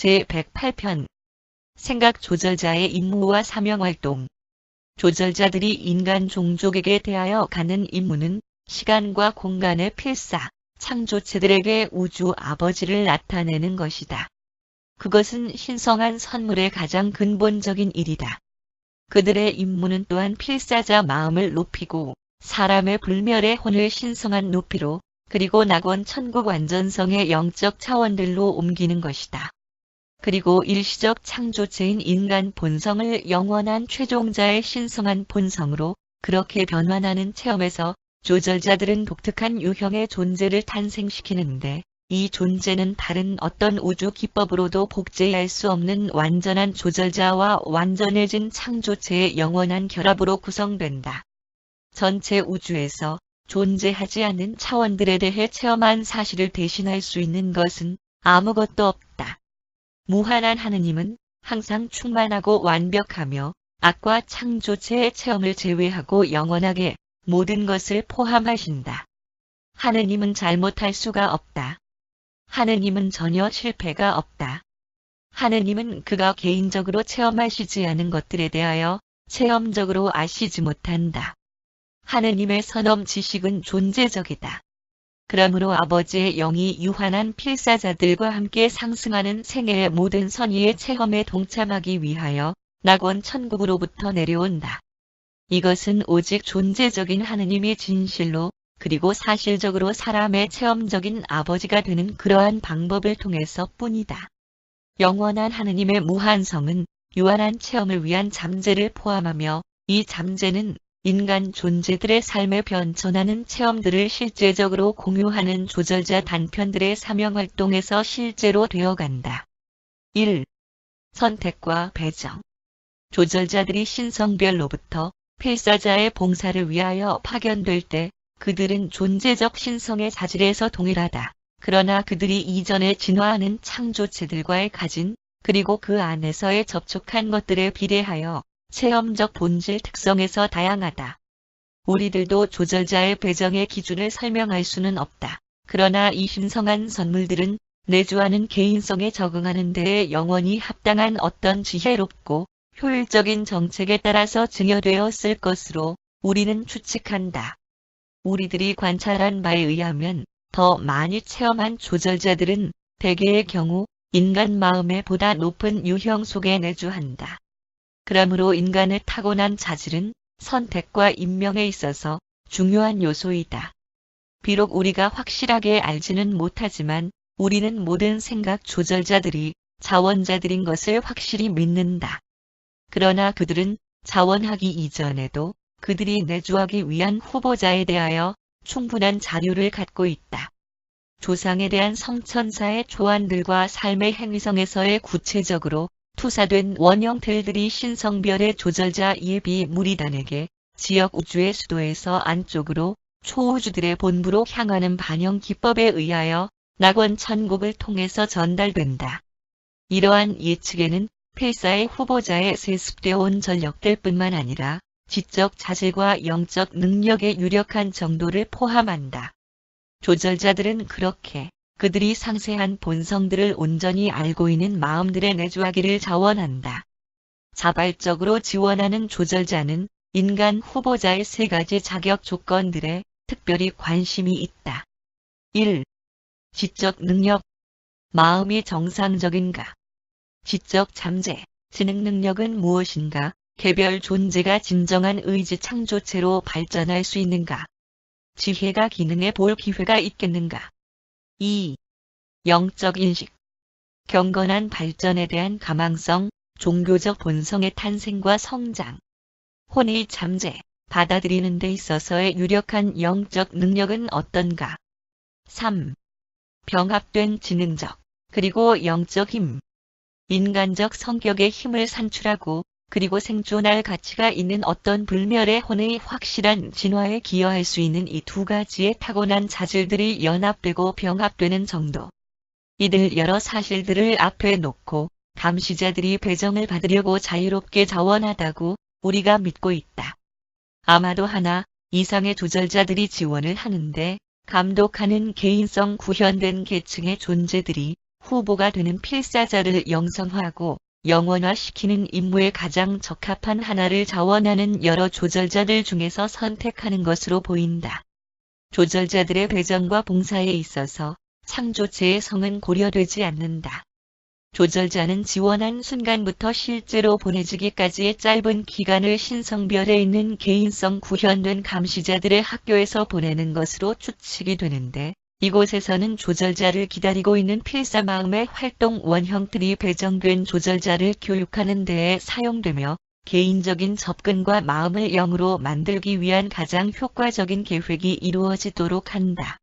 제108편 생각 조절자의 임무와 사명활동. 조절자들이 인간 종족에게 대하여 갖는 임무는 시간과 공간의 필사, 창조체들에게 우주 아버지를 나타내는 것이다. 그것은 신성한 선물의 가장 근본적인 일이다. 그들의 임무는 또한 필사자 마음을 높이고 사람의 불멸의 혼을 신성한 높이로 그리고 낙원 천국 완전성의 영적 차원들로 옮기는 것이다. 그리고 일시적 창조체인 인간 본성을 영원한 최종자의 신성한 본성으로 그렇게 변환하는 체험에서 조절자들은 독특한 유형의 존재를 탄생시키는데, 이 존재는 다른 어떤 우주 기법으로도 복제할 수 없는 완전한 조절자와 완전해진 창조체의 영원한 결합으로 구성된다. 전체 우주에서 존재하지 않는 차원들에 대해 체험한 사실을 대신할 수 있는 것은 아무것도 없다. 무한한 하느님은 항상 충만하고 완벽하며 악과 창조체의 체험을 제외하고 영원하게 모든 것을 포함하신다. 하느님은 잘못할 수가 없다. 하느님은 전혀 실패가 없다. 하느님은 그가 개인적으로 체험하시지 않은 것들에 대하여 체험적으로 아시지 못한다. 하느님의 선엄 지식은 존재적이다. 그러므로 아버지의 영이 유한한 필사자들과 함께 상승하는 생애의 모든 선의의 체험에 동참하기 위하여 낙원 천국으로부터 내려온다. 이것은 오직 존재적인 하느님이 진실로 그리고 사실적으로 사람의 체험적인 아버지가 되는 그러한 방법을 통해서 뿐이다. 영원한 하느님의 무한성은 유한한 체험을 위한 잠재를 포함하며, 이 잠재는 인간 존재들의 삶에 변천하는 체험들을 실제적으로 공유하는 조절자 단편들의 사명활동에서 실제로 되어간다. 1. 선택과 배정. 조절자들이 신성별로부터 필사자의 봉사를 위하여 파견될 때 그들은 존재적 신성의 자질에서 동일하다. 그러나 그들이 이전에 진화하는 창조체들과의 가진, 그리고 그 안에서의 접촉한 것들에 비례하여 체험적 본질 특성에서 다양하다. 우리들도 조절자의 배정의 기준을 설명할 수는 없다. 그러나 이 신성한 선물들은 내주하는 개인성에 적응하는 데에 영원히 합당한 어떤 지혜롭고 효율적인 정책에 따라서 증여되었을 것으로 우리는 추측한다. 우리들이 관찰한 바에 의하면 더 많이 체험한 조절자들은 대개의 경우 인간 마음의 보다 높은 유형 속에 내주한다. 그러므로 인간의 타고난 자질은 선택과 임명에 있어서 중요한 요소이다. 비록 우리가 확실하게 알지는 못하지만 우리는 모든 생각 조절자들이 자원자들인 것을 확실히 믿는다. 그러나 그들은 자원하기 이전에도 그들이 내주하기 위한 후보자에 대하여 충분한 자료를 갖고 있다. 조상에 대한 성천사의 초안들과 삶의 행위성에서의 구체적으로 투사된 원형틀들이 신성별의 조절자 예비 무리단에게 지역 우주의 수도에서 안쪽으로 초우주들의 본부로 향하는 반영 기법에 의하여 낙원 천국을 통해서 전달된다. 이러한 예측에는 필사의 후보자의 세습되어 온 전력들 뿐만 아니라 지적 자질과 영적 능력의 유력한 정도를 포함한다. 조절자들은 그렇게 그들이 상세한 본성들을 온전히 알고 있는 마음들에 내주하기를 자원한다. 자발적으로 지원하는 조절자는 인간 후보자의 세 가지 자격 조건들에 특별히 관심이 있다. 1. 지적 능력. 마음이 정상적인가? 지적 잠재, 지능 능력은 무엇인가? 개별 존재가 진정한 의지 창조체로 발전할 수 있는가? 지혜가 기능해 볼 기회가 있겠는가? 2. 영적 인식. 경건한 발전에 대한 가망성, 종교적 본성의 탄생과 성장. 혼의 잠재, 받아들이는 데 있어서의 유력한 영적 능력은 어떤가? 3. 병합된 지능적, 그리고 영적 힘. 인간적 성격의 힘을 산출하고 그리고 생존할 가치가 있는 어떤 불멸의 혼의 확실한 진화에 기여할 수 있는 이 두 가지의 타고난 자질들이 연합되고 병합되는 정도. 이들 여러 사실들을 앞에 놓고 감시자들이 배정을 받으려고 자유롭게 자원하다고 우리가 믿고 있다. 아마도 하나 이상의 조절자들이 지원을 하는데 감독하는 개인성 구현된 계층의 존재들이 후보가 되는 필사자를 영성화하고 영원화시키는 임무에 가장 적합한 하나를 자원하는 여러 조절자들 중에서 선택하는 것으로 보인다. 조절자들의 배정과 봉사에 있어서 창조체의 성은 고려되지 않는다. 조절자는 지원한 순간부터 실제로 보내지기까지의 짧은 기간을 신성별에 있는 개인성 구현된 감시자들의 학교에서 보내는 것으로 추측이 되는데, 이곳에서는 조절자를 기다리고 있는 필사 마음의 활동 원형들이 배정된 조절자를 교육하는 데에 사용되며, 개인적인 접근과 마음을 영으로 만들기 위한 가장 효과적인 계획이 이루어지도록 한다.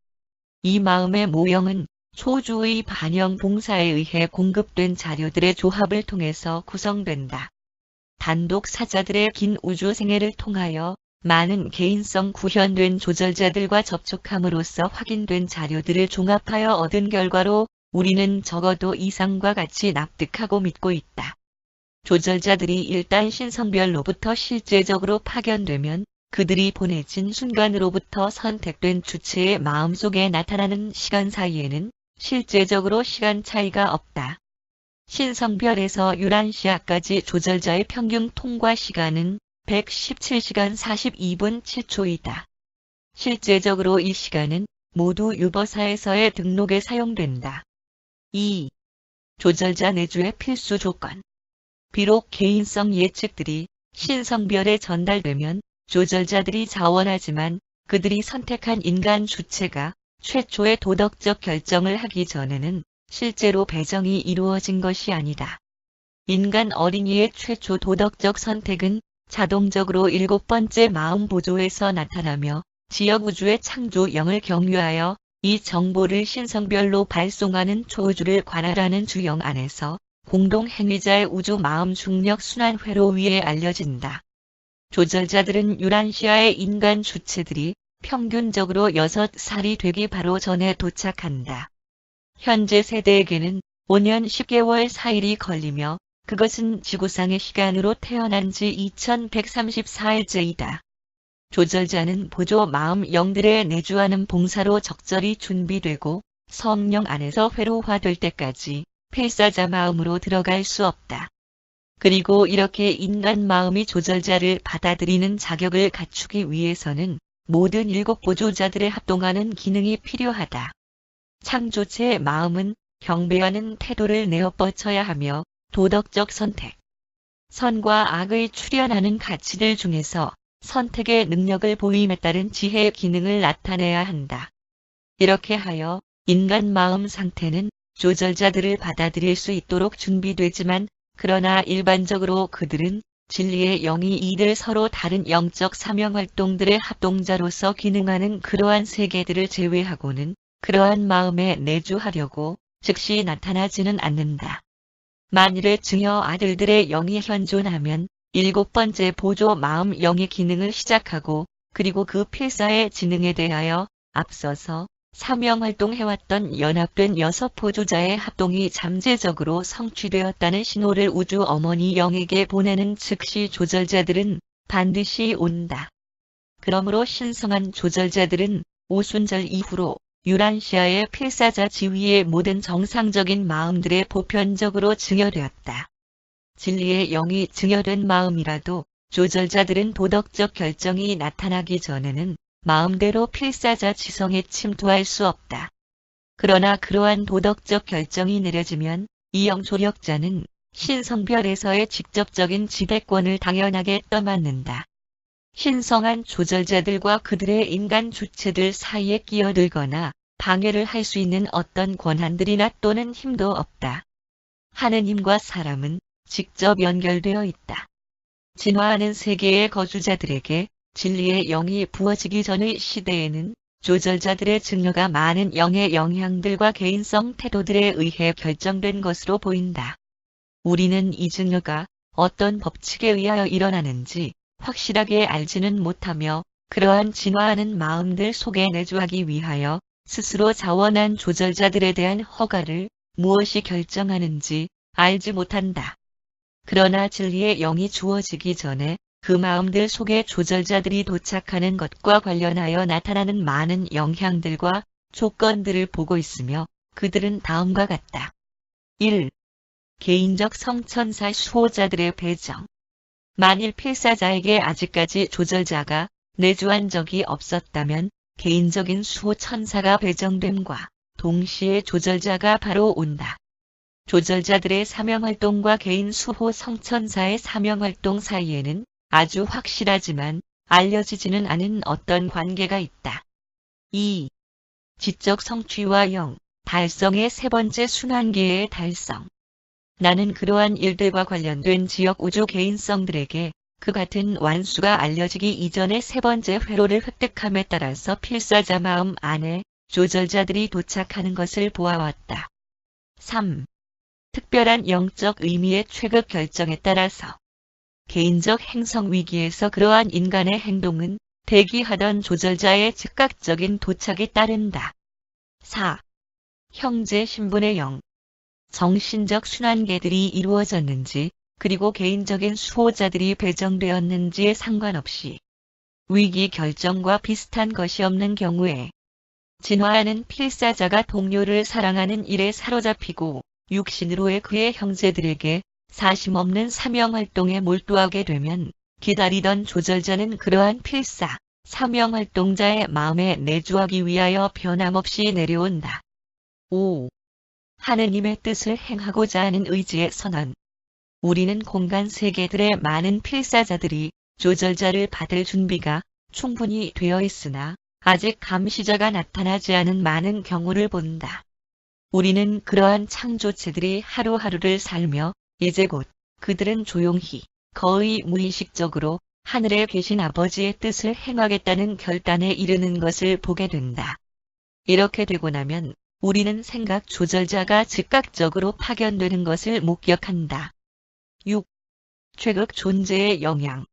이 마음의 모형은 초주의 반영 봉사에 의해 공급된 자료들의 조합을 통해서 구성된다. 단독 사자들의 긴 우주 생애를 통하여 많은 개인성 구현된 조절자들과 접촉함으로써 확인된 자료들을 종합하여 얻은 결과로 우리는 적어도 이상과 같이 납득하고 믿고 있다. 조절자들이 일단 신성별로부터 실제적으로 파견되면 그들이 보내진 순간으로부터 선택된 주체의 마음속에 나타나는 시간 사이에는 실제적으로 시간 차이가 없다. 신성별에서 유란시아까지 조절자의 평균 통과 시간은 117시간 42분 7초이다. 실제적으로 이 시간은 모두 유버사에서의 등록에 사용된다. 2. 조절자 내주의 필수 조건. 비록 개인성 예측들이 신성별에 전달되면 조절자들이 자원하지만 그들이 선택한 인간 주체가 최초의 도덕적 결정을 하기 전에는 실제로 배정이 이루어진 것이 아니다. 인간 어린이의 최초 도덕적 선택은 자동적으로 7번째 마음 보조에서 나타나며 지역 우주의 창조 영을 경유하여 이 정보를 신성별로 발송하는 초우주를 관할하는 주영 안에서 공동 행위자의 우주 마음 중력 순환회로 위에 알려진다. 조절자들은 유란시아의 인간 주체들이 평균적으로 6살이 되기 바로 전에 도착한다. 현재 세대에게는 5년 10개월 4일이 걸리며 그것은 지구상의 시간으로 태어난 지 2134일째이다. 조절자는 보조 마음 영들의 내주하는 봉사로 적절히 준비되고 성령 안에서 회로화될 때까지 필사자 마음으로 들어갈 수 없다. 그리고 이렇게 인간 마음이 조절자를 받아들이는 자격을 갖추기 위해서는 모든 7 보조자들의 합동하는 기능이 필요하다. 창조체의 마음은 경배하는 태도를 내어 뻗쳐야 하며 도덕적 선택, 선과 악의 출현하는 가치들 중에서 선택의 능력을 보임에 따른 지혜의 기능을 나타내야 한다. 이렇게 하여 인간 마음 상태는 조절자들을 받아들일 수 있도록 준비되지만 그러나 일반적으로 그들은 진리의 영이 이들 서로 다른 영적 사명활동들의 합동자로서 기능하는 그러한 세계들을 제외하고는 그러한 마음에 내주하려고 즉시 나타나지는 않는다. 만일에 증여 아들들의 영이 현존하면 7번째 보조 마음 영의 기능을 시작하고 그리고 그 필사의 지능에 대하여 앞서서 사명활동해왔던 연합된 6 보조자의 합동이 잠재적으로 성취되었다는 신호를 우주 어머니 영에게 보내는 즉시 조절자들은 반드시 온다. 그러므로 신성한 조절자들은 오순절 이후로 유란시아의 필사자 지위의 모든 정상적인 마음들에 보편적으로 증여되었다. 진리의 영이 증여된 마음이라도 조절자들은 도덕적 결정이 나타나기 전에는 마음대로 필사자 지성에 침투할 수 없다. 그러나 그러한 도덕적 결정이 내려지면 이 영조력자는 신성별에서의 직접적인 지배권을 당연하게 떠맡는다. 신성한 조절자들과 그들의 인간 주체들 사이에 끼어들거나 방해를 할 수 있는 어떤 권한들이나 또는 힘도 없다. 하느님과 사람은 직접 연결되어 있다. 진화하는 세계의 거주자들에게 진리의 영이 부어지기 전의 시대에는 조절자들의 증여가 많은 영의 영향들과 개인성 태도들에 의해 결정된 것으로 보인다. 우리는 이 증여가 어떤 법칙에 의하여 일어나는지 확실하게 알지는 못하며 그러한 진화하는 마음들 속에 내주하기 위하여 스스로 자원한 조절자들에 대한 허가를 무엇이 결정하는지 알지 못한다. 그러나 진리의 영이 주어지기 전에 그 마음들 속에 조절자들이 도착하는 것과 관련하여 나타나는 많은 영향들과 조건들을 보고 있으며 그들은 다음과 같다. 1. 개인적 성천사 수호자들의 배정. 만일 필사자에게 아직까지 조절자가 내주한 적이 없었다면 개인적인 수호 천사가 배정됨과 동시에 조절자가 바로 온다. 조절자들의 사명활동과 개인 수호 성천사의 사명활동 사이에는 아주 확실하지만 알려지지는 않은 어떤 관계가 있다. 2. 지적 성취와 달성의 세 번째 순환계의 달성. 나는 그러한 일들과 관련된 지역 우주 개인성들에게 그 같은 완수가 알려지기 이전의 세 번째 회로를 획득함에 따라서 필사자 마음 안에 조절자들이 도착하는 것을 보아왔다. 3. 특별한 영적 의미의 최극 결정에 따라서 개인적 행성 위기에서 그러한 인간의 행동은 대기하던 조절자의 즉각적인 도착이 따른다. 4. 형제 신분의 정신적 순환계들이 이루어졌는지 그리고 개인적인 수호자들이 배정되었는지에 상관없이 위기 결정과 비슷한 것이 없는 경우에 진화하는 필사자가 동료를 사랑하는 일에 사로잡히고 육신으로의 그의 형제들에게 사심없는 사명활동에 몰두하게 되면 기다리던 조절자는 그러한 필사, 사명활동자의 마음에 내주하기 위하여 변함없이 내려온다. 5. 하느님의 뜻을 행하고자 하는 의지의 선언. 우리는 공간 세계들의 많은 필사자들이 조절자를 받을 준비가 충분히 되어 있으나 아직 감시자가 나타나지 않은 많은 경우를 본다. 우리는 그러한 창조체들이 하루하루를 살며 이제 곧 그들은 조용히 거의 무의식적으로 하늘에 계신 아버지의 뜻을 행하겠다는 결단에 이르는 것을 보게 된다. 이렇게 되고 나면 우리는 생각 조절자가 즉각적으로 파견되는 것을 목격한다. 6. 최극 존재의 영향.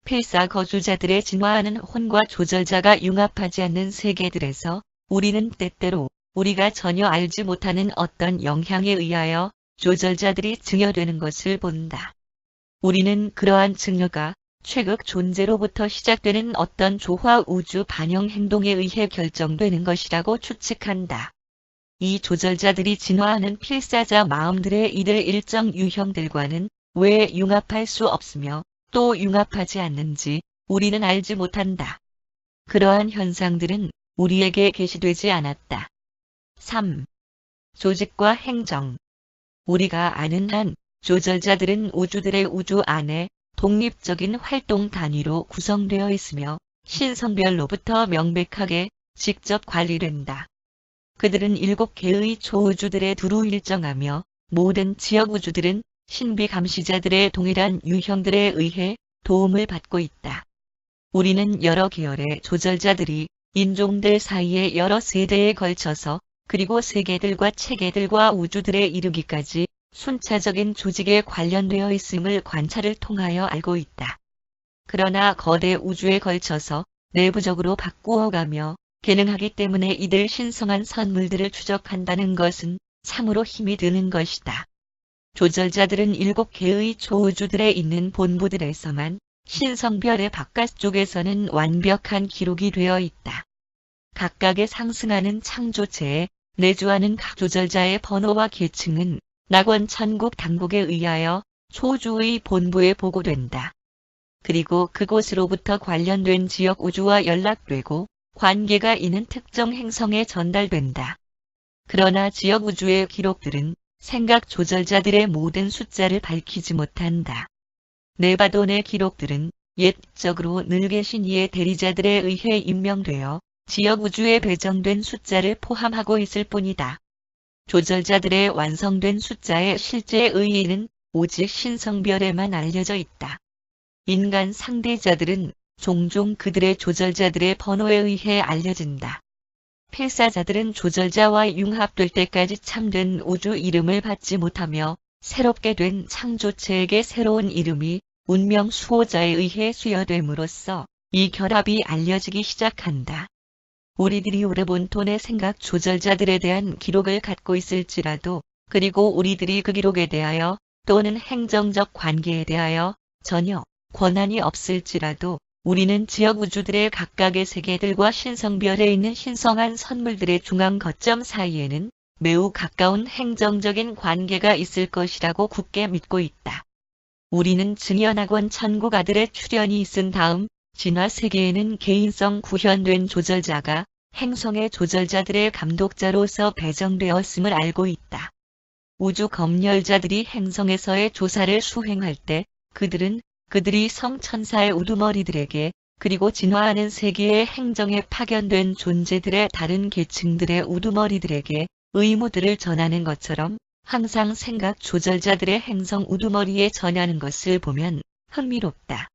필사 거주자들의 진화하는 혼과 조절자가 융합하지 않는 세계들에서 우리는 때때로 우리가 전혀 알지 못하는 어떤 영향에 의하여 조절자들이 증여되는 것을 본다. 우리는 그러한 증여가 최극 존재로부터 시작되는 어떤 조화 우주 반영 행동에 의해 결정되는 것이라고 추측한다. 이 조절자들이 진화하는 필사자 마음들의 이들 일정 유형들과는 왜 융합할 수 없으며 또 융합하지 않는지 우리는 알지 못한다. 그러한 현상들은 우리에게 계시되지 않았다. 3. 조직과 행정. 우리가 아는 한 조절자들은 우주들의 우주 안에 독립적인 활동 단위로 구성되어 있으며 신성별로부터 명백하게 직접 관리된다. 그들은 7개의 초우주들에 두루 일정하며 모든 지역 우주들은 신비 감시자들의 동일한 유형들에 의해 도움을 받고 있다. 우리는 여러 계열의 조절자들이 인종들 사이에 여러 세대에 걸쳐서 그리고 세계들과 체계들과 우주들에 이르기까지 순차적인 조직에 관련되어 있음을 관찰을 통하여 알고 있다. 그러나 거대 우주에 걸쳐서 내부적으로 바꾸어가며 기능하기 때문에 이들 신성한 선물들을 추적한다는 것은 참으로 힘이 드는 것이다. 조절자들은 7개의 초우주들에 있는 본부들에서만 신성별의 바깥쪽에서는 완벽한 기록이 되어 있다. 각각의 상승하는 창조체에 내주하는 각 조절자의 번호와 계층은 낙원 천국 당국에 의하여 초주의 본부에 보고된다. 그리고 그곳으로부터 관련된 지역 우주와 연락되고 관계가 있는 특정 행성에 전달된다. 그러나 지역 우주의 기록들은 생각 조절자들의 모든 숫자를 밝히지 못한다. 네바돈의 기록들은 옛적으로 늘 계신 이의 대리자들에 의해 임명되어 지역 우주에 배정된 숫자를 포함하고 있을 뿐이다. 조절자들의 완성된 숫자의 실제 의의는 오직 신성별에만 알려져 있다. 인간 상대자들은 종종 그들의 조절자들의 번호에 의해 알려진다. 필사자들은 조절자와 융합될 때까지 참된 우주 이름을 받지 못하며 새롭게 된 창조체에게 새로운 이름이 운명 수호자에 의해 수여됨으로써 이 결합이 알려지기 시작한다. 우리들이 오르본톤의 생각 조절자들에 대한 기록을 갖고 있을지라도 그리고 우리들이 그 기록에 대하여 또는 행정적 관계에 대하여 전혀 권한이 없을지라도 우리는 지역 우주들의 각각의 세계들과 신성별에 있는 신성한 선물들의 중앙 거점 사이에는 매우 가까운 행정적인 관계가 있을 것이라고 굳게 믿고 있다. 우리는 증연학원 천국 아들의 출현이 있은 다음 진화 세계에는 개인성 구현된 조절자가 행성의 조절자들의 감독자로서 배정되었음을 알고 있다. 우주 검열자들이 행성에서의 조사를 수행할 때 그들이 성천사의 우두머리들에게 그리고 진화하는 세계의 행정에 파견된 존재들의 다른 계층들의 우두머리들에게 의무들을 전하는 것처럼 항상 생각 조절자들의 행성 우두머리에 전하는 것을 보면 흥미롭다.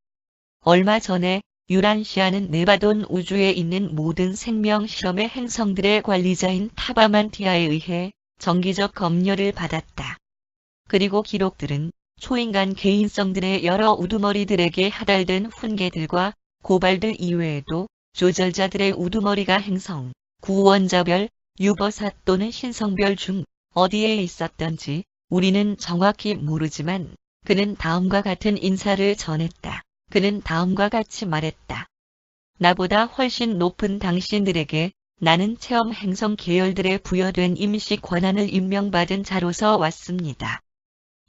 얼마 전에 유란시아는 네바돈 우주에 있는 모든 생명 실험의 행성들의 관리자인 타바만티아에 의해 정기적 검열을 받았다. 그리고 기록들은 초인간 개인성들의 여러 우두머리들에게 하달된 훈계들과 고발들 이외에도 조절자들의 우두머리가 행성, 구원자별, 유버사 또는 신성별 중 어디에 있었던지 우리는 정확히 모르지만 그는 다음과 같은 인사를 전했다. 그는 다음과 같이 말했다. 나보다 훨씬 높은 당신들에게 나는 체험 행성 계열들에 부여된 임시 권한을 임명받은 자로서 왔습니다.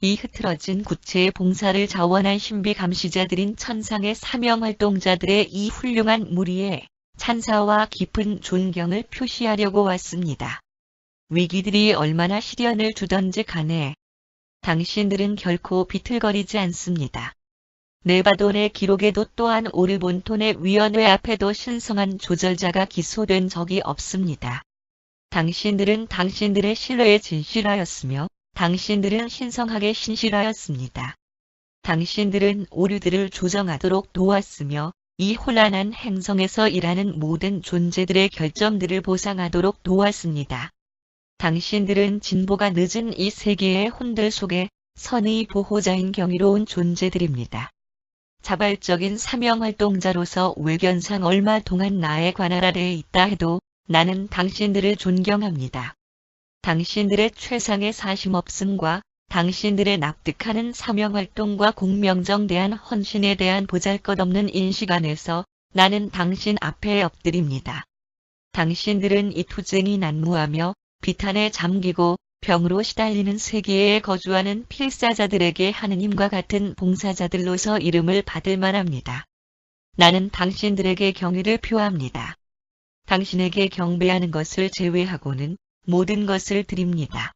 이 흐트러진 구체의 봉사를 자원한 신비 감시자들인 천상의 사명활동자들의 이 훌륭한 무리에 찬사와 깊은 존경을 표시하려고 왔습니다. 위기들이 얼마나 시련을 주던지 간에 당신들은 결코 비틀거리지 않습니다. 네바돈의 기록에도 또한 오르본톤의 위원회 앞에도 신성한 조절자가 기소된 적이 없습니다. 당신들은 당신들의 신뢰에 진실하였으며 당신들은 신성하게 신실하였습니다. 당신들은 오류들을 조정하도록 도왔으며 이 혼란한 행성에서 일하는 모든 존재들의 결점들을 보상하도록 도왔습니다. 당신들은 진보가 늦은 이 세계의 혼들 속에 선의 보호자인 경이로운 존재들입니다. 자발적인 사명활동자로서 외견상 얼마 동안 나의 관할 아래에 있다 해도 나는 당신들을 존경합니다. 당신들의 최상의 사심없음과 당신들의 납득하는 사명활동과 공명정대한 헌신에 대한 보잘것없는 인식 안에서 나는 당신 앞에 엎드립니다. 당신들은 이 투쟁이 난무하며 비탄에 잠기고 병으로 시달리는 세계에 거주하는 필사자들에게 하느님과 같은 봉사자들로서 이름을 받을 만합니다. 나는 당신들에게 경의를 표합니다. 당신에게 경배하는 것을 제외하고는 모든 것을 드립니다.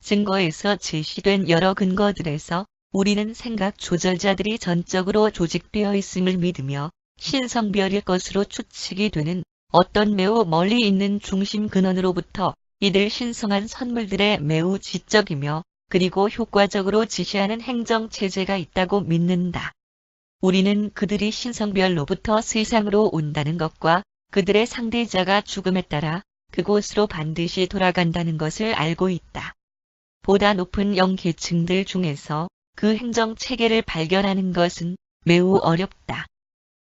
증거에서 제시된 여러 근거들에서 우리는 생각 조절자들이 전적으로 조직되어 있음을 믿으며 신성별일 것으로 추측이 되는 어떤 매우 멀리 있는 중심 근원으로부터 이들 신성한 선물들에 매우 지적이며 그리고 효과적으로 지시하는 행정체제가 있다고 믿는다. 우리는 그들이 신성별로부터 세상으로 온다는 것과 그들의 상대자가 죽음에 따라 그곳으로 반드시 돌아간다는 것을 알고 있다. 보다 높은 영계층들 중에서 그 행정체계를 발견하는 것은 매우 어렵다.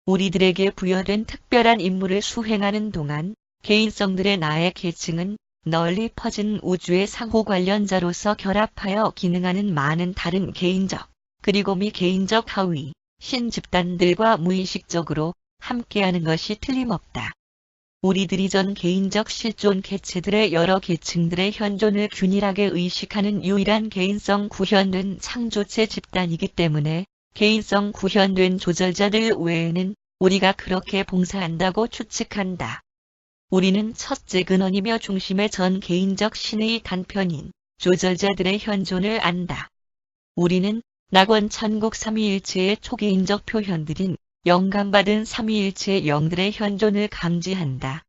우리들에게 부여된 특별한 임무를 수행하는 동안 개인성들의 나의 계층은 널리 퍼진 우주의 상호 관련자로서 결합하여 기능하는 많은 다른 개인적, 그리고 미개인적 하위, 신집단들과 무의식적으로 함께하는 것이 틀림없다. 우리들이 전 개인적 실존 개체들의 여러 계층들의 현존을 균일하게 의식하는 유일한 개인성 구현된 창조체 집단이기 때문에 개인성 구현된 조절자들 외에는 우리가 그렇게 봉사한다고 추측한다. 우리는 첫째 근원이며 중심의 전 개인적 신의 단편인 조절자들의 현존을 안다. 우리는 낙원 천국 삼위일체의 초개인적 표현들인 영감받은 삼위일체의 영들의 현존을 감지한다.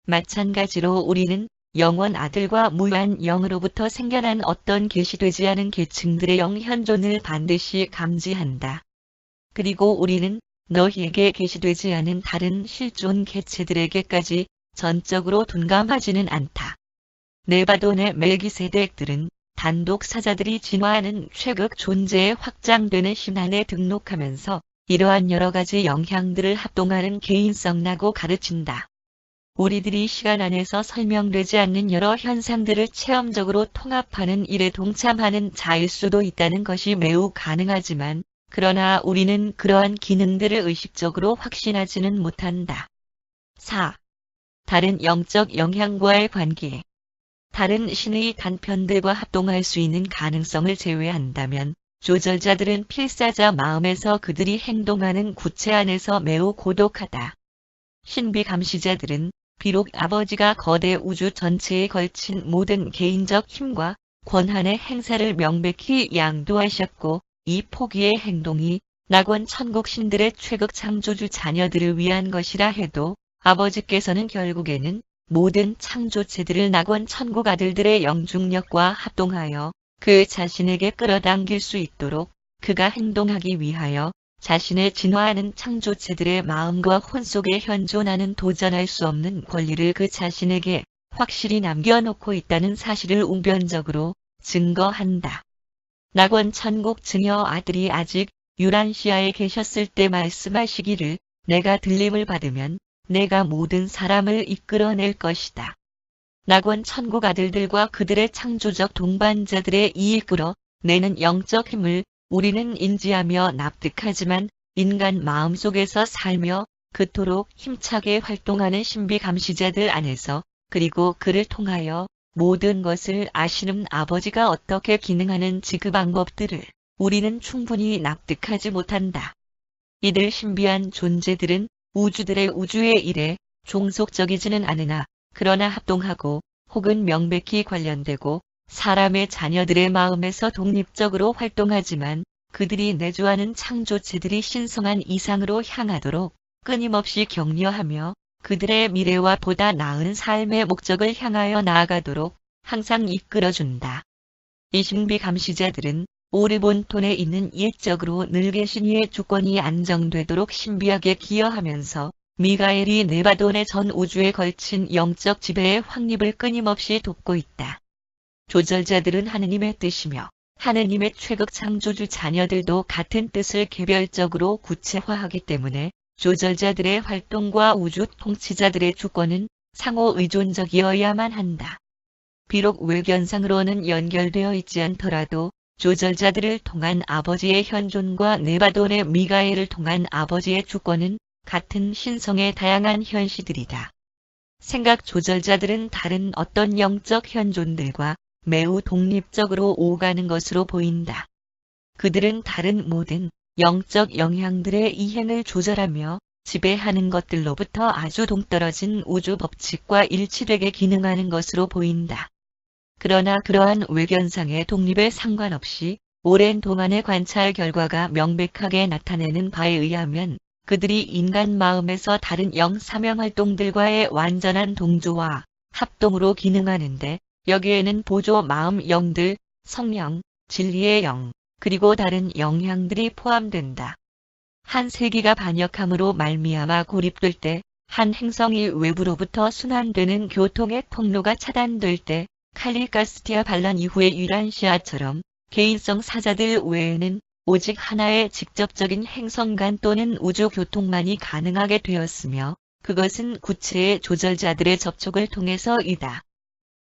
마찬가지로 우리는 영원 아들과 무한 영으로부터 생겨난 어떤 계시되지 않은 계층들의 영 현존을 반드시 감지한다. 그리고 우리는 너희에게 계시되지 않은 다른 실존 개체들에게까지 전적으로 둔감하지는 않다. 네바돈의 멜기세덱들은 단독 사자들이 진화하는 최극 존재에 확장되는 신안에 등록하면서 이러한 여러 가지 영향들을 합동하는 개인성라고 가르친다. 우리들이 시간 안에서 설명되지 않는 여러 현상들을 체험적으로 통합하는 일에 동참하는 자일 수도 있다는 것이 매우 가능하지만, 그러나 우리는 그러한 기능들을 의식적으로 확신하지는 못한다. 4. 다른 영적 영향과의 관계. 다른 신의 단편들과 합동할 수 있는 가능성을 제외한다면 조절자들은 필사자 마음에서 그들이 행동하는 구체 안에서 매우 고독하다. 신비 감시자들은 비록 아버지가 거대 우주 전체에 걸친 모든 개인적 힘과 권한의 행사를 명백히 양도하셨고 이 포기의 행동이 낙원 천국 신들의 최극 창조주 자녀들을 위한 것이라 해도 아버지께서는 결국에는 모든 창조체들을 낙원 천국 아들들의 영중력과 합동하여 그 자신에게 끌어당길 수 있도록 그가 행동하기 위하여 자신의 진화하는 창조체들의 마음과 혼 속에 현존하는 도전할 수 없는 권리를 그 자신에게 확실히 남겨놓고 있다는 사실을 우변적으로 증거한다. 낙원 천국 증여 아들이 아직 유란시아에 계셨을 때 말씀하시기를 내가 들림을 받으면 내가 모든 사람을 이끌어낼 것이다. 낙원 천국 아들들과 그들의 창조적 동반자들의 이끌어 내는 영적 힘을 우리는 인지하며 납득하지만 인간 마음속에서 살며 그토록 힘차게 활동하는 신비 감시자들 안에서 그리고 그를 통하여 모든 것을 아시는 아버지가 어떻게 기능하는지 그 방법들을 우리는 충분히 납득하지 못한다. 이들 신비한 존재들은 우주들의 우주의 일에 종속적이지는 않으나 그러나 합동하고 혹은 명백히 관련되고 사람의 자녀들의 마음에서 독립적으로 활동하지만 그들이 내주하는 창조체들이 신성한 이상으로 향하도록 끊임없이 격려하며 그들의 미래와 보다 나은 삶의 목적을 향하여 나아가도록 항상 이끌어준다. 이 신비 감시자들은 오르본톤에 있는 일적으로 늘 계신 이의 주권이 안정되도록 신비하게 기여하면서 미가엘이 네바돈의 전 우주에 걸친 영적 지배의 확립을 끊임없이 돕고 있다. 조절자들은 하느님의 뜻이며 하느님의 최극 창조주 자녀들도 같은 뜻을 개별적으로 구체화하기 때문에 조절자들의 활동과 우주 통치자들의 주권은 상호 의존적이어야만 한다. 비록 외견상으로는 연결되어 있지 않더라도 조절자들을 통한 아버지의 현존과 네바돈의 미가엘을 통한 아버지의 주권은 같은 신성의 다양한 현시들이다. 생각 조절자들은 다른 어떤 영적 현존들과 매우 독립적으로 오가는 것으로 보인다. 그들은 다른 모든 영적 영향들의 이행을 조절하며 지배하는 것들로부터 아주 동떨어진 우주 법칙과 일치되게 기능하는 것으로 보인다. 그러나 그러한 외견상의 독립에 상관없이 오랜 동안의 관찰 결과가 명백하게 나타내는 바에 의하면 그들이 인간 마음에서 다른 영사명 활동들과의 완전한 동조와 합동으로 기능하는데 여기에는 보조 마음 영들, 성령, 진리의 영, 그리고 다른 영향들이 포함된다. 한 세기가 반역함으로 말미암아 고립될 때, 한 행성이 외부로부터 순환되는 교통의 통로가 차단될 때, 칼리가스티아 반란 이후의 유란시아처럼 개인성 사자들 외에는 오직 하나의 직접적인 행성간 또는 우주 교통만이 가능하게 되었으며 그것은 구체의 조절자들의 접촉을 통해서이다.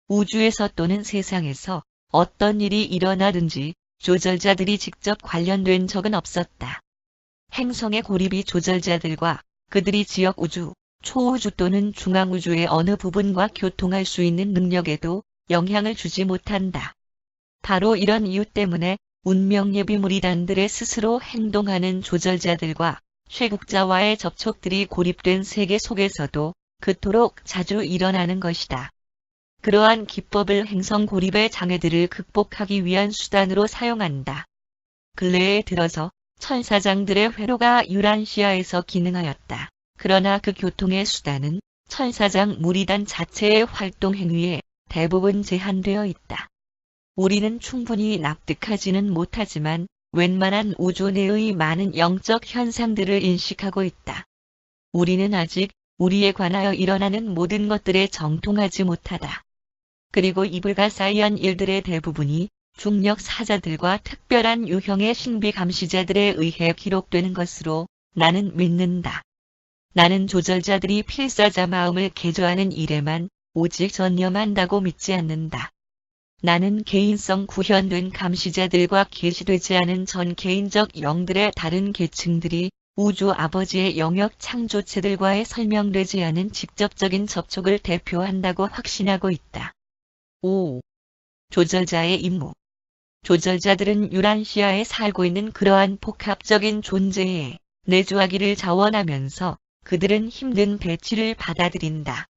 우주에서 또는 세상에서 어떤 일이 일어나든지 조절자들이 직접 관련된 적은 없었다. 행성의 고립이 조절자들과 그들이 지역 우주, 초우주 또는 중앙우주의 어느 부분과 교통할 수 있는 능력에도 영향을 주지 못한다. 바로 이런 이유 때문에 운명예비 무리단들의 스스로 행동하는 조절자들과 쇠국자와의 접촉들이 고립된 세계 속에서도 그토록 자주 일어나는 것이다. 그러한 기법을 행성 고립의 장애들을 극복하기 위한 수단으로 사용한다. 근래에 들어서 천사장들의 회로가 유란시아에서 기능하였다. 그러나 그 교통의 수단은 천사장 무리단 자체의 활동 행위에 대부분 제한되어 있다. 우리는 충분히 납득하지는 못하지만 웬만한 우주 내의 많은 영적 현상들을 인식하고 있다. 우리는 아직 우리에 관하여 일어나는 모든 것들에 정통하지 못하다. 그리고 이 불가사의한 일들의 대부분이 중력 사자들과 특별한 유형의 신비 감시자들에 의해 기록되는 것으로 나는 믿는다. 나는 조절자들이 필사자 마음을 개조하는 일에만 오직 전념한다고 믿지 않는다. 나는 개인성 구현된 감시자들과 계시되지 않은 전 개인적 영들의 다른 계층들이 우주 아버지의 영역 창조체들과의 설명되지 않은 직접적인 접촉을 대표한다고 확신하고 있다. 5. 조절자의 임무. 조절자들은 유란시아에 살고 있는 그러한 복합적인 존재에 내주하기를 자원하면서 그들은 힘든 배치를 받아들인다.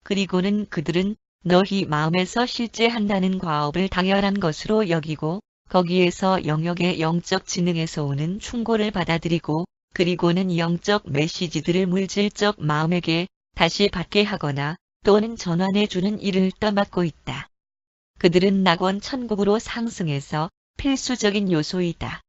그리고는 그들은 너희 마음에서 실제 한다는 과업을 당연한 것으로 여기고 거기에서 영역의 영적 지능에서 오는 충고를 받아들이고 그리고는 영적 메시지들을 물질적 마음에게 다시 받게 하거나 또는 전환해주는 일을 떠맡고 있다. 그들은 낙원 천국으로 상승해서 필수적인 요소이다.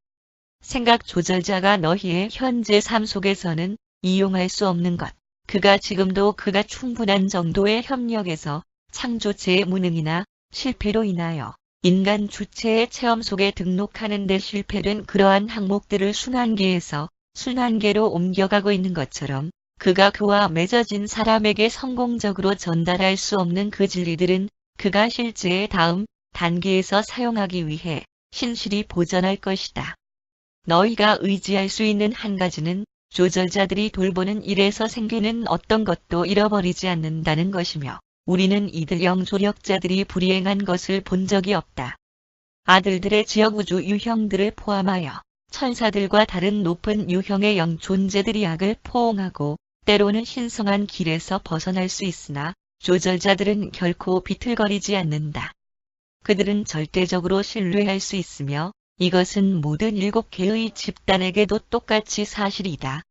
생각 조절자가 너희의 현재 삶 속에서는 이용할 수 없는 것. 그가 지금도 그가 충분한 정도의 협력에서 창조체의 무능이나 실패로 인하여 인간 주체의 체험 속에 등록하는 데 실패된 그러한 항목들을 순환계에서 순환계로 옮겨가고 있는 것처럼 그가 그와 맺어진 사람에게 성공적으로 전달할 수 없는 그 진리들은 그가 실제의 다음 단계에서 사용하기 위해 신실히 보존할 것이다. 너희가 의지할 수 있는 한 가지는 조절자들이 돌보는 일에서 생기는 어떤 것도 잃어버리지 않는다는 것이며 우리는 이들 영조력자들이 불이행한 것을 본 적이 없다. 아들들의 지역우주 유형들을 포함하여 천사들과 다른 높은 유형의 영존재들이 악을 포옹하고 때로는 신성한 길에서 벗어날 수 있으나 조절자들은 결코 비틀거리지 않는다. 그들은 절대적으로 신뢰할 수 있으며 이것은 모든 7개의 집단에게도 똑같이 사실이다.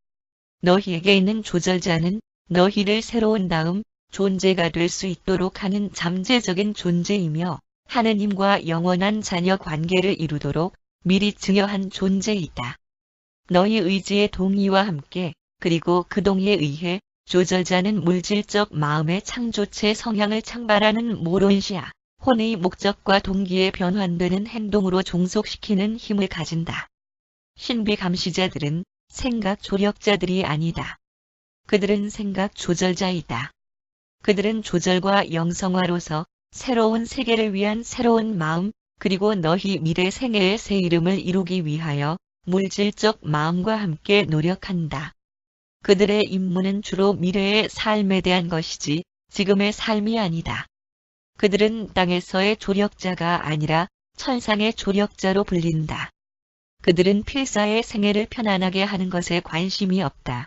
너희에게 있는 조절자는 너희를 새로운 다음 존재가 될 수 있도록 하는 잠재적인 존재이며 하느님과 영원한 자녀 관계를 이루도록 미리 증여한 존재이다. 너희 의지의 동의와 함께 그리고 그 동의에 의해 조절자는 물질적 마음의 창조체 성향을 창발하는 모론시아, 혼의 목적과 동기에 변환되는 행동으로 종속시키는 힘을 가진다. 신비 감시자들은 생각 조력자들이 아니다. 그들은 생각 조절자이다. 그들은 조절과 영성화로서 새로운 세계를 위한 새로운 마음 그리고 너희 미래 생애의 새 이름을 이루기 위하여 물질적 마음과 함께 노력한다. 그들의 임무는 주로 미래의 삶에 대한 것이지 지금의 삶이 아니다. 그들은 땅에서의 조력자가 아니라 천상의 조력자로 불린다. 그들은 필사의 생애를 편안하게 하는 것에 관심이 없다.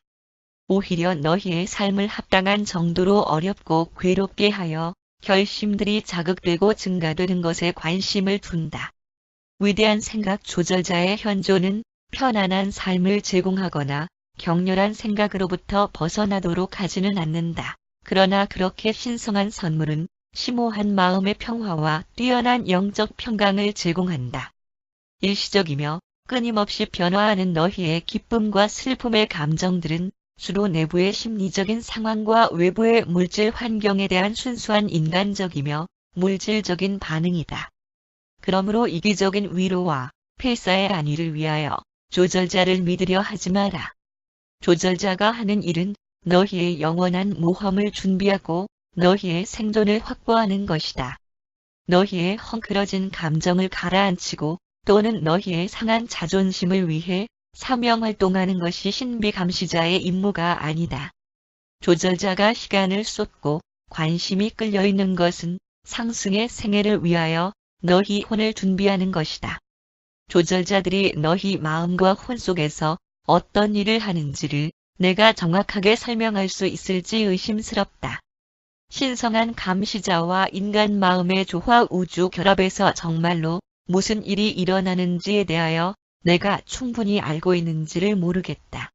오히려 너희의 삶을 합당한 정도로 어렵고 괴롭게 하여 결심들이 자극되고 증가되는 것에 관심을 둔다. 위대한 생각 조절자의 현존은 편안한 삶을 제공하거나 격렬한 생각으로부터 벗어나도록 하지는 않는다. 그러나 그렇게 신성한 선물은 심오한 마음의 평화와 뛰어난 영적 평강을 제공한다. 일시적이며 끊임없이 변화하는 너희의 기쁨과 슬픔의 감정들은 주로 내부의 심리적인 상황과 외부의 물질 환경에 대한 순수한 인간적이며 물질적인 반응이다. 그러므로 이기적인 위로와 필사의 안위를 위하여 조절자를 믿으려 하지 마라. 조절자가 하는 일은 너희의 영원한 모험을 준비하고 너희의 생존을 확보하는 것이다. 너희의 헝클어진 감정을 가라앉히고 또는 너희의 상한 자존심을 위해 사명활동하는 것이 신비 감시자의 임무가 아니다. 조절자가 시간을 쏟고 관심이 끌려있는 것은 상승의 생애를 위하여 너희 혼을 준비하는 것이다. 조절자들이 너희 마음과 혼 속에서 어떤 일을 하는지를 내가 정확하게 설명할 수 있을지 의심스럽다. 신성한 감시자와 인간 마음의 조화 우주 결합에서 정말로 무슨 일이 일어나는지에 대하여 내가 충분히 알고 있는지를 모르겠다.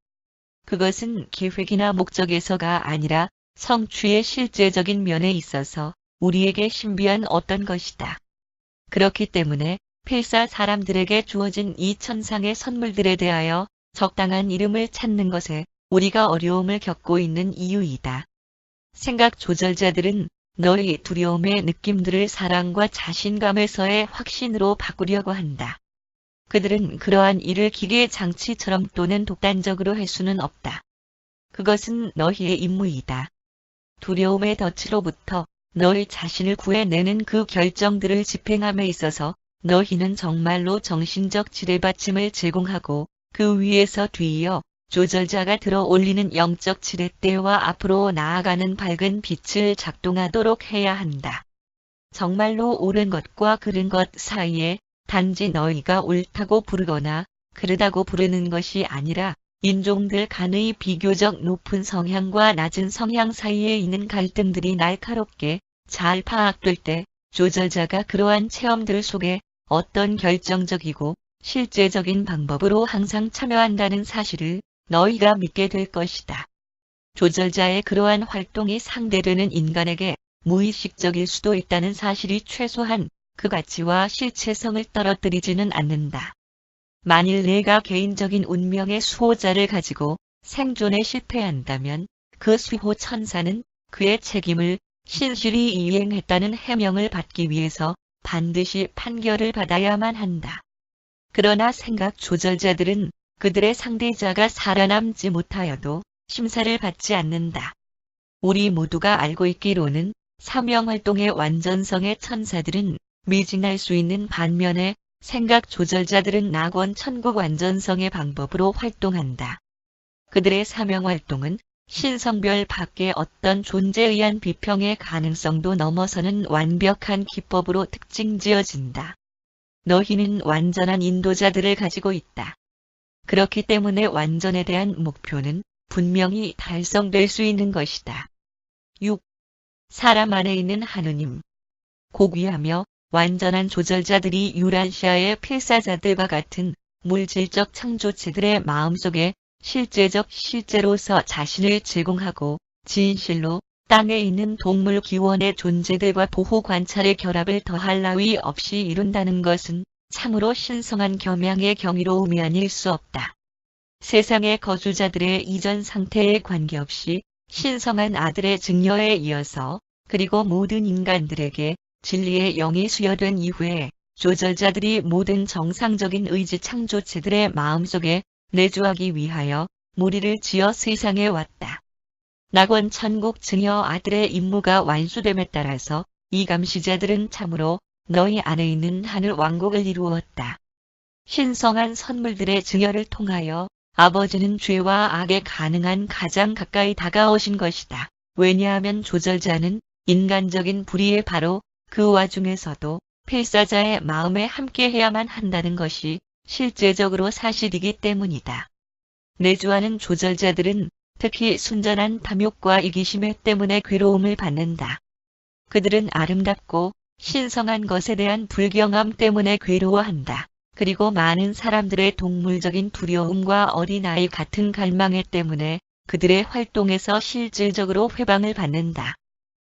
그것은 계획이나 목적에서가 아니라 성취의 실제적인 면에 있어서 우리에게 신비한 어떤 것이다. 그렇기 때문에 필사 사람들에게 주어진 이 천상의 선물들에 대하여 적당한 이름을 찾는 것에 우리가 어려움을 겪고 있는 이유이다. 생각 조절자들은 너희 두려움의 느낌들을 사랑과 자신감에서의 확신으로 바꾸려고 한다. 그들은 그러한 일을 기계 장치처럼 또는 독단적으로 할 수는 없다. 그것은 너희의 임무이다. 두려움의 덫으로부터 너희 자신을 구해내는 그 결정들을 집행함에 있어서 너희는 정말로 정신적 지뢰받침을 제공하고 그 위에서 뒤이어 조절자가 들어 올리는 영적 지렛대와 앞으로 나아가는 밝은 빛을 작동하도록 해야 한다. 정말로 옳은 것과 그른 것 사이에 단지 너희가 옳다고 부르거나 그르다고 부르는 것이 아니라 인종들 간의 비교적 높은 성향과 낮은 성향 사이에 있는 갈등들이 날카롭게 잘 파악될 때 조절자가 그러한 체험들 속에 어떤 결정적이고 실제적인 방법으로 항상 참여한다는 사실을 너희가 믿게 될 것이다. 조절자의 그러한 활동이 상대되는 인간에게 무의식적일 수도 있다는 사실이 최소한 그 가치와 실체성을 떨어뜨리지는 않는다. 만일 내가 개인적인 운명의 수호자를 가지고 생존에 실패한다면 그 수호 천사는 그의 책임을 신실히 이행했다는 해명을 받기 위해서 반드시 판결을 받아야만 한다. 그러나 생각 조절자들은 그들의 상대자가 살아남지 못하여도 심사를 받지 않는다. 우리 모두가 알고 있기로는 사명활동의 완전성의 천사들은 미진할 수 있는 반면에 생각 조절자들은 낙원 천국 완전성의 방법으로 활동한다. 그들의 사명활동은 신성별 밖의 어떤 존재에 의한 비평의 가능성도 넘어서는 완벽한 기법으로 특징지어진다. 너희는 완전한 인도자들을 가지고 있다. 그렇기 때문에 완전에 대한 목표는 분명히 달성될 수 있는 것이다. 6. 사람 안에 있는 하느님. 고귀하며 완전한 조절자들이 유란시아의 필사자들과 같은 물질적 창조체들의 마음속에 실제로서 자신을 제공하고 진실로 땅에 있는 동물 기원의 존재들과 보호 관찰의 결합을 더할 나위 없이 이룬다는 것은 참으로 신성한 겸양의 경이로움이 아닐 수 없다. 세상의 거주자들의 이전 상태에 관계없이 신성한 아들의 증여에 이어서 그리고 모든 인간들에게 진리의 영이 수여된 이후에 조절자들이 모든 정상적인 의지 창조체들의 마음속에 내주하기 위하여 무리를 지어 세상에 왔다. 낙원 천국 증여 아들의 임무가 완수됨에 따라서 이 감시자들은 참으로 너희 안에 있는 하늘 왕국을 이루었다. 신성한 선물들의 증여를 통하여 아버지는 죄와 악에 가능한 가장 가까이 다가오신 것이다. 왜냐하면 조절자는 인간적인 불의에 바로 그 와중에서도 필사자의 마음에 함께해야만 한다는 것이 실제적으로 사실이기 때문이다. 내주하는 조절자들은 특히 순전한 탐욕과 이기심 때문에 괴로움을 받는다. 그들은 아름답고 신성한 것에 대한 불경함 때문에 괴로워한다. 그리고 많은 사람들의 동물적인 두려움과 어린아이 같은 갈망에 때문에 그들의 활동에서 실질적으로 회방을 받는다.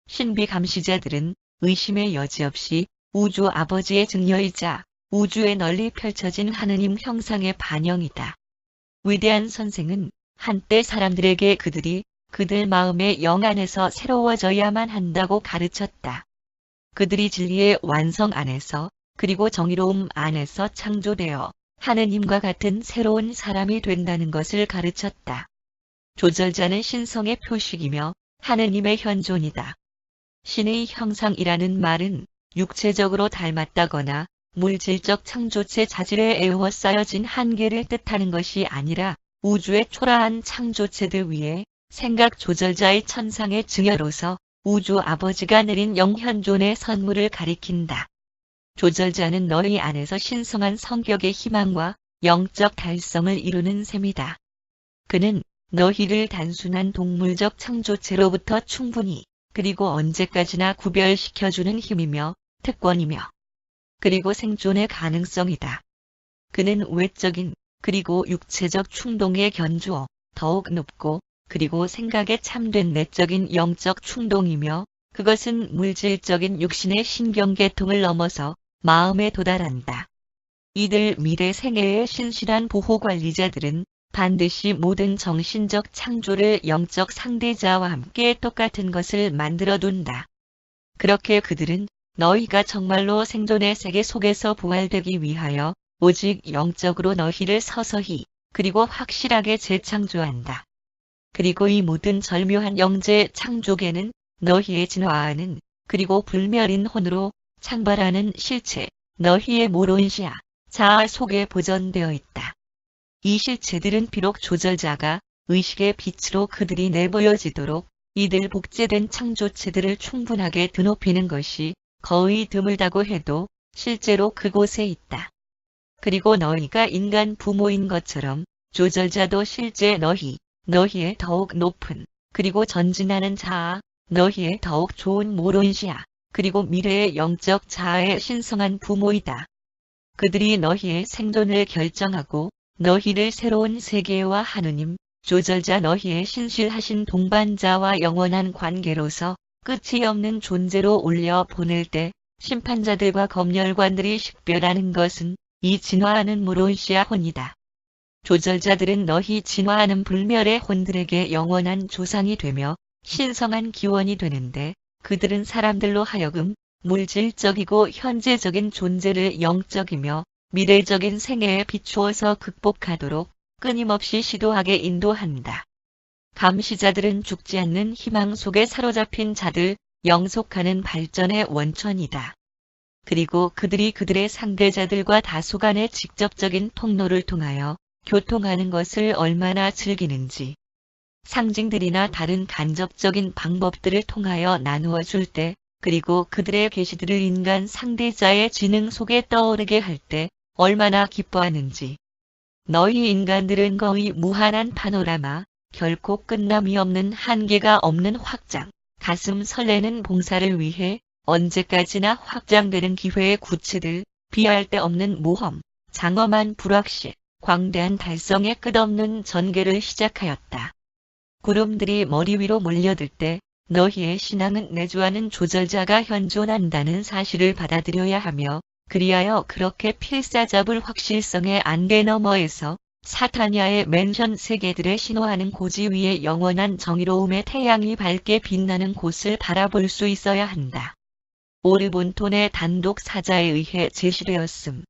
신비 감시자들은 의심의 여지 없이 우주 아버지의 증여이자 우주에 널리 펼쳐진 하느님 형상의 반영이다. 위대한 선생은 한때 사람들에게 그들이 그들 마음의 영 안에서 새로워져야만 한다고 가르쳤다. 그들이 진리의 완성 안에서 그리고 정의로움 안에서 창조되어 하느님과 같은 새로운 사람이 된다는 것을 가르쳤다. 조절자는 신성의 표식이며 하느님의 현존이다. 신의 형상이라는 말은 육체적으로 닮았다거나 물질적 창조체 자질에 에워싸여진 한계를 뜻하는 것이 아니라 우주의 초라한 창조체들 위에 생각 조절자의 천상의 증여로서 우주 아버지가 내린 영현존의 선물을 가리킨다. 조절자는 너희 안에서 신성한 성격의 희망과 영적 달성을 이루는 셈이다. 그는 너희를 단순한 동물적 창조체로부터 충분히 그리고 언제까지나 구별시켜주는 힘이며 특권이며 그리고 생존의 가능성이다. 그는 외적인 그리고 육체적 충동에 견주어 더욱 높고 그리고 생각에 참된 내적인 영적 충동이며 그것은 물질적인 육신의 신경계통을 넘어서 마음에 도달한다. 이들 미래 생애의 신실한 보호관리자들은 반드시 모든 정신적 창조를 영적 상대자와 함께 똑같은 것을 만들어둔다. 그렇게 그들은 너희가 정말로 생존의 세계 속에서 부활되기 위하여 오직 영적으로 너희를 서서히 그리고 확실하게 재창조한다. 그리고 이 모든 절묘한 영재 창조계는 너희의 진화하는 그리고 불멸인 혼으로 창발하는 실체, 너희의 모론시아, 자아 속에 보존되어 있다. 이 실체들은 비록 조절자가 의식의 빛으로 그들이 내보여지도록 이들 복제된 창조체들을 충분하게 드높이는 것이 거의 드물다고 해도 실제로 그곳에 있다. 그리고 너희가 인간 부모인 것처럼 조절자도 실제 너희의 더욱 높은, 그리고 전진하는 자아, 너희의 더욱 좋은 모론시아, 그리고 미래의 영적 자아의 신성한 부모이다. 그들이 너희의 생존을 결정하고 너희를 새로운 세계와 하느님, 조절자 너희의 신실하신 동반자와 영원한 관계로서 끝이 없는 존재로 올려 보낼 때 심판자들과 검열관들이 식별하는 것은 이 진화하는 모론시아 혼이다. 조절자들은 너희 진화하는 불멸의 혼들에게 영원한 조상이 되며 신성한 기원이 되는데, 그들은 사람들로 하여금 물질적이고 현재적인 존재를 영적이며 미래적인 생애에 비추어서 극복하도록 끊임없이 시도하게 인도한다. 감시자들은 죽지 않는 희망 속에 사로잡힌 자들, 영속하는 발전의 원천이다. 그리고 그들이 그들의 상대자들과 다수 간의 직접적인 통로를 통하여 교통하는 것을 얼마나 즐기는지, 상징들이나 다른 간접적인 방법들을 통하여 나누어 줄 때, 그리고 그들의 계시들을 인간 상대자의 지능 속에 떠오르게 할 때 얼마나 기뻐하는지. 너희 인간들은 거의 무한한 파노라마, 결코 끝남이 없는 한계가 없는 확장, 가슴 설레는 봉사를 위해 언제까지나 확장되는 기회의 구체들, 비할 데 없는 모험, 장엄한 불확실, 광대한 달성의 끝없는 전개를 시작하였다. 구름들이 머리 위로 몰려들 때 너희의 신앙은 내주하는 조절자가 현존한다는 사실을 받아들여야 하며, 그리하여 그렇게 필사잡을 확실성의 안개 너머에서 사타니아의 맨션 세계들의 신호하는 고지 위에 영원한 정의로움의 태양이 밝게 빛나는 곳을 바라볼 수 있어야 한다. 오르본톤의 단독 사자에 의해 제시되었음.